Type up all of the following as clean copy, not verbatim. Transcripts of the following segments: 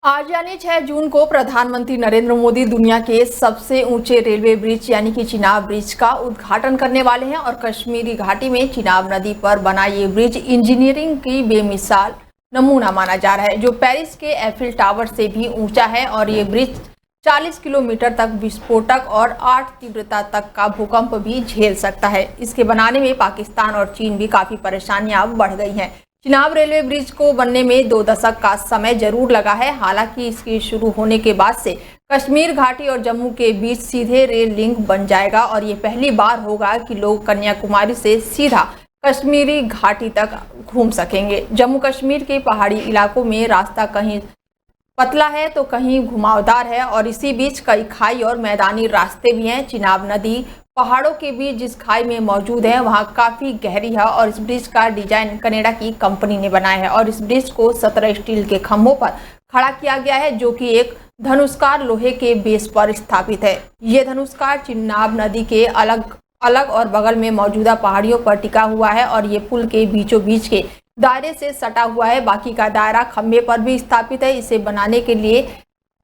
आज यानी 6 जून को प्रधानमंत्री नरेंद्र मोदी दुनिया के सबसे ऊंचे रेलवे ब्रिज यानी कि चिनाब ब्रिज का उद्घाटन करने वाले हैं और कश्मीरी घाटी में चिनाब नदी पर बना ये ब्रिज इंजीनियरिंग की बेमिसाल नमूना माना जा रहा है, जो पेरिस के एफिल टावर से भी ऊंचा है। और ये ब्रिज 40 किलोमीटर तक विस्फोटक और 8 तीव्रता तक का भूकंप भी झेल सकता है। इसके बनाने में पाकिस्तान और चीन भी काफी परेशानियां बढ़ गई हैं। चिनाब रेलवे ब्रिज को बनने में 2 दशक का समय जरूर लगा है। हालांकि इसके शुरू होने के बाद से कश्मीर घाटी और जम्मू के बीच सीधे रेल लिंक बन जाएगा और ये पहली बार होगा कि लोग कन्याकुमारी से सीधा कश्मीरी घाटी तक घूम सकेंगे। जम्मू कश्मीर के पहाड़ी इलाकों में रास्ता कहीं पतला है तो कहीं घुमावदार है और इसी बीच कई खाई और मैदानी रास्ते भी हैं। चिनाब नदी पहाड़ों के बीच जिस खाई में मौजूद है वहां काफी गहरी है और इस ब्रिज का डिजाइन कनाडा की कंपनी ने बनाया है और इस ब्रिज को 17 स्टील के खंभों पर खड़ा किया गया है, जो कि एक धनुष्कार लोहे के बेस पर स्थापित है। ये धनुष्कार चिनाब नदी के अलग और बगल में मौजूदा पहाड़ियों पर टिका हुआ है और ये पुल के बीचों बीच के दायरे से सटा हुआ है। बाकी का दायरा खंभे पर भी स्थापित है। इसे बनाने के लिए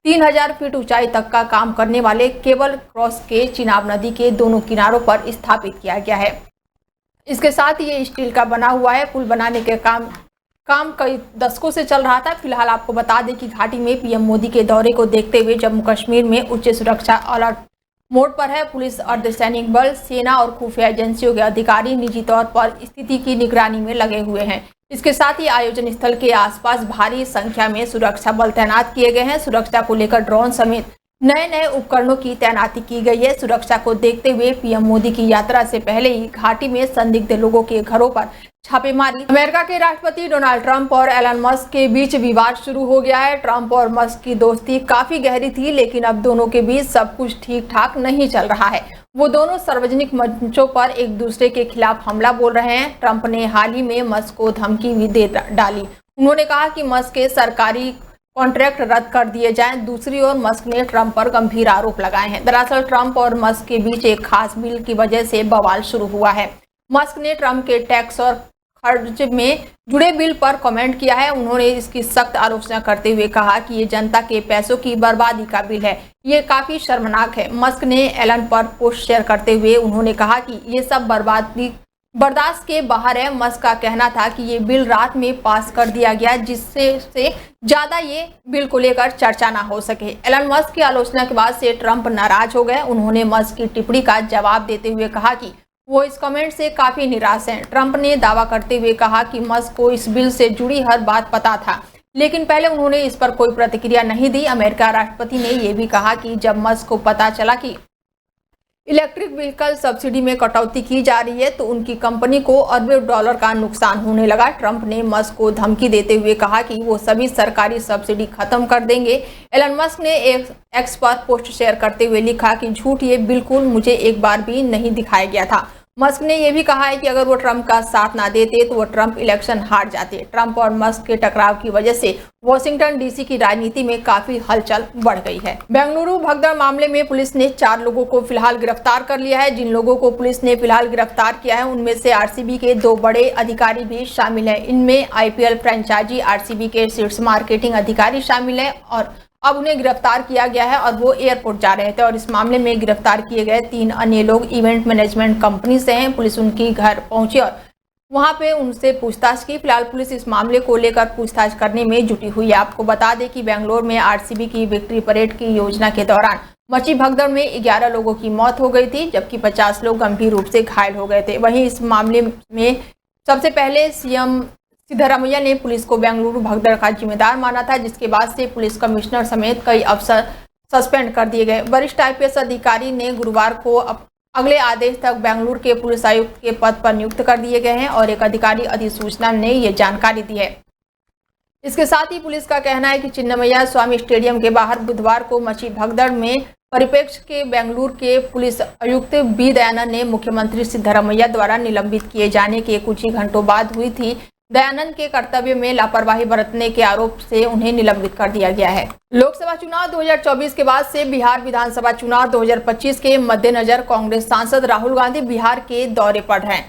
3000 फीट ऊंचाई तक का काम करने वाले केबल क्रॉस के चिनाब नदी के दोनों किनारों पर स्थापित किया गया है। इसके साथ ही ये स्टील का बना हुआ है। पुल बनाने के काम कई दशकों से चल रहा था। फिलहाल आपको बता दें कि घाटी में पीएम मोदी के दौरे को देखते हुए जम्मू कश्मीर में उच्च सुरक्षा अलर्ट मोड पर है। पुलिस, अर्धसैनिक बल, सेना और खुफिया एजेंसियों के अधिकारी निजी तौर पर स्थिति की निगरानी में लगे हुए हैं। इसके साथ ही आयोजन स्थल के आसपास भारी संख्या में सुरक्षा बल तैनात किए गए हैं। सुरक्षा को लेकर ड्रोन समेत नए उपकरणों की तैनाती की गई है। सुरक्षा को देखते हुए पीएम मोदी की यात्रा से पहले ही घाटी में संदिग्ध लोगों के घरों पर छापेमारी। अमेरिका के राष्ट्रपति डोनाल्ड ट्रंप और एलन मस्क के बीच विवाद शुरू हो गया है। ट्रंप और मस्क की दोस्ती काफी गहरी थी, लेकिन अब दोनों के बीच सब कुछ ठीक ठाक नहीं चल रहा है। वो दोनों सार्वजनिक मंचों पर एक दूसरे के खिलाफ हमला बोल रहे हैं। ट्रंप ने हाल ही में मस्क को धमकी भी दे डाली। उन्होंने कहा कि मस्क के सरकारी कॉन्ट्रैक्ट रद्द कर दिए जाएं। दूसरी ओर मस्क ने ट्रंप पर गंभीर आरोप लगाए हैं। दरअसल ट्रंप और मस्क के बीच एक खास बिल की वजह से बवाल शुरू हुआ है। मस्क ने ट्रंप के टैक्स और खर्च में जुड़े बिल पर कमेंट किया है। उन्होंने इसकी सख्त आलोचना करते हुए कहा कि ये जनता के पैसों की बर्बादी का बिल है, ये काफी शर्मनाक है। मस्क ने एलन पर पोस्ट शेयर करते हुए उन्होंने कहा कि ये सब बर्बादी बर्दाश्त के बाहर है। मस्क का कहना था कि ये बिल रात में पास कर दिया गया, जिससे ज्यादा ये बिल को लेकर चर्चा ना हो सके। एलन मस्क की आलोचना के बाद से ट्रंप नाराज हो गए। उन्होंने मस्क की टिप्पणी का जवाब देते हुए कहा कि वो इस कमेंट से काफी निराश हैं। ट्रंप ने दावा करते हुए कहा कि मस्क को इस बिल से जुड़ी हर बात पता था, लेकिन पहले उन्होंने इस पर कोई प्रतिक्रिया नहीं दी। अमेरिका राष्ट्रपति ने यह भी कहा कि जब मस्क को पता चला कि इलेक्ट्रिक व्हीकल सब्सिडी में कटौती की जा रही है तो उनकी कंपनी को अरबों डॉलर का नुकसान होने लगा। ट्रंप ने मस्क को धमकी देते हुए कहा कि वो सभी सरकारी सब्सिडी खत्म कर देंगे। एलन मस्क ने एक्स पर पोस्ट शेयर करते हुए लिखा कि झूठ, ये बिल्कुल मुझे एक बार भी नहीं दिखाया गया था। मस्क ने यह भी कहा है कि अगर वो ट्रंप का साथ ना देते तो वो ट्रंप इलेक्शन हार जाते। ट्रंप और मस्क के टकराव की वजह से वॉशिंगटन डीसी की राजनीति में काफी हलचल बढ़ गई है। बेंगलुरु भगदड़ मामले में पुलिस ने 4 लोगों को फिलहाल गिरफ्तार कर लिया है। जिन लोगों को पुलिस ने फिलहाल गिरफ्तार किया है उनमें से आरसीबी के 2 बड़े अधिकारी भी शामिल हैं। इनमें आईपीएल फ्रेंचाइजी आरसीबी के शीर्ष मार्केटिंग अधिकारी शामिल है और अब उन्हें गिरफ्तार किया गया है और वो एयरपोर्ट जा रहे थे। और इस मामले में गिरफ्तार किए गए 3 अन्य लोग इवेंट मैनेजमेंट कंपनी से हैं। पुलिस उनकी घर पहुंची और वहां पे उनसे पूछताछ की। फिलहाल पुलिस इस मामले को लेकर पूछताछ करने में जुटी हुई है। आपको बता दें कि बेंगलोर में आरसीबी की विक्ट्री परेड की योजना के दौरान मची भगदड़ में 11 लोगों की मौत हो गई थी, जबकि 50 लोग गंभीर रूप से घायल हो गए थे। वहीं इस मामले में सबसे पहले सीएम सिद्धरामैया ने पुलिस को बेंगलुरु भगदड़ का जिम्मेदार माना था, जिसके बाद से पुलिस कमिश्नर समेत कई अफसर सस्पेंड कर दिए गए। वरिष्ठ आईपीएस अधिकारी ने गुरुवार को अगले आदेश तक बेंगलुरु के पुलिस आयुक्त के पद पर नियुक्त कर दिए गए हैं और एक अधिकारी अधिसूचना ने ये जानकारी दी है। इसके साथ ही पुलिस का कहना है कि चिन्नमैया स्वामी स्टेडियम के बाहर बुधवार को मची भगदड़ में परिप्रेक्ष्य के बेंगलुरु के पुलिस आयुक्त बी दयानंद ने मुख्यमंत्री सिद्धरामैया द्वारा निलंबित किए जाने के कुछ ही घंटों बाद हुई थी। दयानंद के कर्तव्य में लापरवाही बरतने के आरोप से उन्हें निलंबित कर दिया गया है। लोकसभा चुनाव 2024 के बाद से बिहार विधानसभा चुनाव 2025 के मद्देनजर कांग्रेस सांसद राहुल गांधी बिहार के दौरे पर हैं।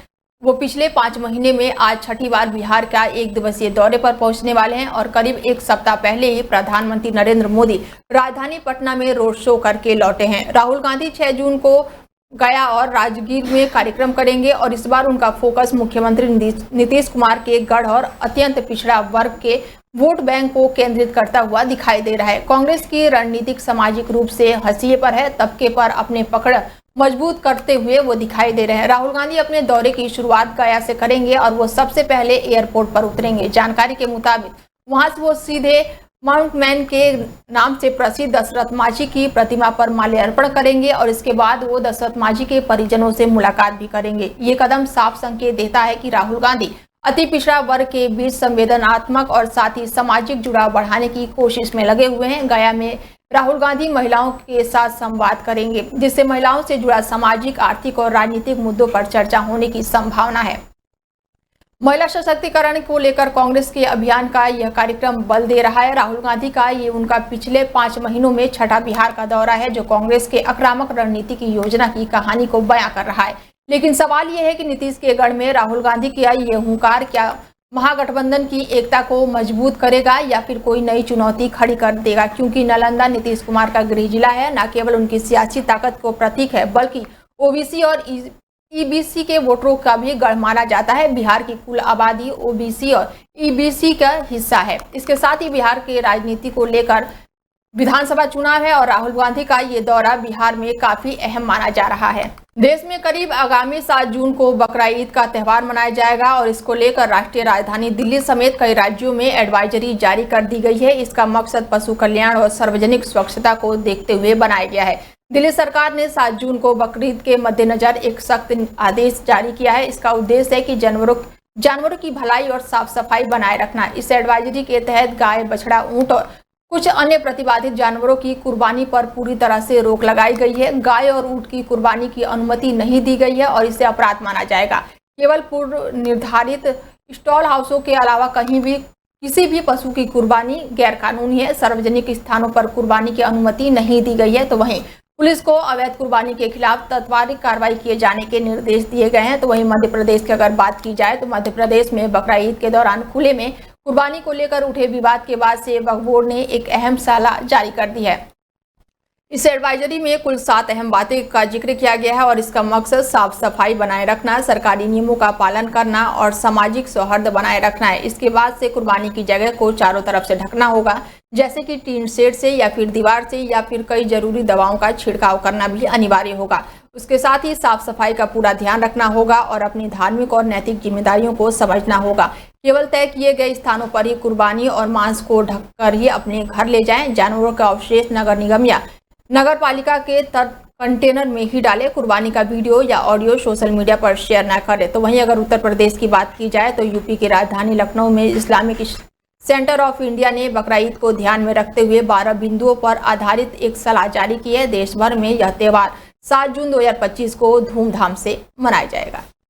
वो पिछले 5 महीने में आज छठी बार बिहार का 1 दिवसीय दौरे पर पहुंचने वाले हैं और करीब 1 सप्ताह पहले ही प्रधानमंत्री नरेंद्र मोदी राजधानी पटना में रोड शो करके लौटे हैं। राहुल गांधी 6 जून को गया और राजगीर में कार्यक्रम करेंगे और इस बार उनका फोकस मुख्यमंत्री नीतीश कुमार के गढ़ और अत्यंत पिछड़ा वर्ग के वोट बैंक को केंद्रित करता हुआ दिखाई दे रहा है। कांग्रेस की रणनीतिक सामाजिक रूप से हंसिए पर है, तबके पर अपने पकड़ मजबूत करते हुए वो दिखाई दे रहे हैं। राहुल गांधी अपने दौरे की शुरुआत गया से करेंगे और वो सबसे पहले एयरपोर्ट पर उतरेंगे। जानकारी के मुताबिक वहां से वो सीधे माउंट मैन के नाम से प्रसिद्ध दशरथ माझी की प्रतिमा पर माल्यार्पण करेंगे और इसके बाद वो दशरथ माझी के परिजनों से मुलाकात भी करेंगे। ये कदम साफ संकेत देता है कि राहुल गांधी अति पिछड़ा वर्ग के बीच संवेदनात्मक और साथ ही सामाजिक जुड़ाव बढ़ाने की कोशिश में लगे हुए हैं। गया में राहुल गांधी महिलाओं के साथ संवाद करेंगे, जिससे महिलाओं से जुड़ा सामाजिक, आर्थिक और राजनीतिक मुद्दों पर चर्चा होने की संभावना है। महिला सशक्तिकरण को लेकर कांग्रेस के अभियान का यह कार्यक्रम बल दे रहा है। राहुल गांधी का ये उनका पिछले 5 महीनों में छठा बिहार का दौरा है, जो कांग्रेस के आक्रामक रणनीति की योजना की कहानी को बयां कर रहा है। लेकिन सवाल यह है कि नीतीश के गढ़ में राहुल गांधी का ये हुंकार क्या महागठबंधन की एकता को मजबूत करेगा या फिर कोई नई चुनौती खड़ी कर देगा, क्योंकि नालंदा नीतीश कुमार का गृह जिला है, न केवल उनकी सियासी ताकत को प्रतीक है बल्कि ओबीसी और ईबीसी के वोटरों का भी गढ़ माना जाता है। बिहार की कुल आबादी ओबीसी और ईबीसी का हिस्सा है। इसके साथ ही बिहार के राजनीति को लेकर विधानसभा चुनाव है और राहुल गांधी का ये दौरा बिहार में काफी अहम माना जा रहा है। देश में करीब आगामी 7 जून को बकरा ईद का त्यौहार मनाया जाएगा और इसको लेकर राष्ट्रीय राजधानी दिल्ली समेत कई राज्यों में एडवाइजरी जारी कर दी गई है। इसका मकसद पशु कल्याण और सार्वजनिक स्वच्छता को देखते हुए बनाया गया है। दिल्ली सरकार ने 7 जून को बकरीद के मद्देनजर एक सख्त आदेश जारी किया है। इसका उद्देश्य है कि जानवरों की भलाई और साफ सफाई बनाए रखना। इस एडवाइजरी के तहत गाय, बछड़ा, ऊंट और कुछ अन्य प्रतिबंधित जानवरों की कुर्बानी पर पूरी तरह से रोक लगाई गई है। गाय और ऊंट की कुर्बानी की अनुमति नहीं दी गई है और इसे अपराध माना जाएगा। केवल पूर्व निर्धारित स्टॉल हाउसों के अलावा कहीं भी किसी भी पशु की कुर्बानी गैर कानूनी है। सार्वजनिक स्थानों पर कुर्बानी की अनुमति नहीं दी गई है। तो वहीं पुलिस को अवैध कुर्बानी के खिलाफ त्वरित कार्रवाई किए जाने के निर्देश दिए गए हैं। तो वहीं मध्य प्रदेश की अगर बात की जाए तो मध्य प्रदेश में बकरा ईद के दौरान खुले में कुर्बानी को लेकर उठे विवाद के बाद से वक्फ बोर्ड ने एक अहम सलाह जारी कर दी है। इस एडवाइजरी में कुल 7 अहम बातें का जिक्र किया गया है और इसका मकसद साफ सफाई बनाए रखना, सरकारी नियमों का पालन करना और सामाजिक सौहार्द बनाए रखना है। इसके बाद से कुर्बानी की जगह को चारों तरफ से ढकना होगा, जैसे कि टीन शेड से या फिर दीवार से, या फिर कई जरूरी दवाओं का छिड़काव करना भी अनिवार्य होगा। उसके साथ ही साफ सफाई का पूरा ध्यान रखना होगा और अपनी धार्मिक और नैतिक जिम्मेदारियों को समझना होगा। केवल तय किए गए स्थानों पर ही कुर्बानी और मांस को ढककर ही अपने घर ले जाएं। जानवरों का अवशेष नगर निगम या नगर पालिका के कंटेनर में ही डालें। कुर्बानी का वीडियो या ऑडियो सोशल मीडिया पर शेयर न करें। तो वहीं अगर उत्तर प्रदेश की बात की जाए तो यूपी की राजधानी लखनऊ में इस्लामिक सेंटर ऑफ इंडिया ने बकरा ईद को ध्यान में रखते हुए 12 बिंदुओं पर आधारित एक सलाह जारी की है। देश भर में यह त्यौहार 7 जून 2025 को धूमधाम से मनाया जाएगा।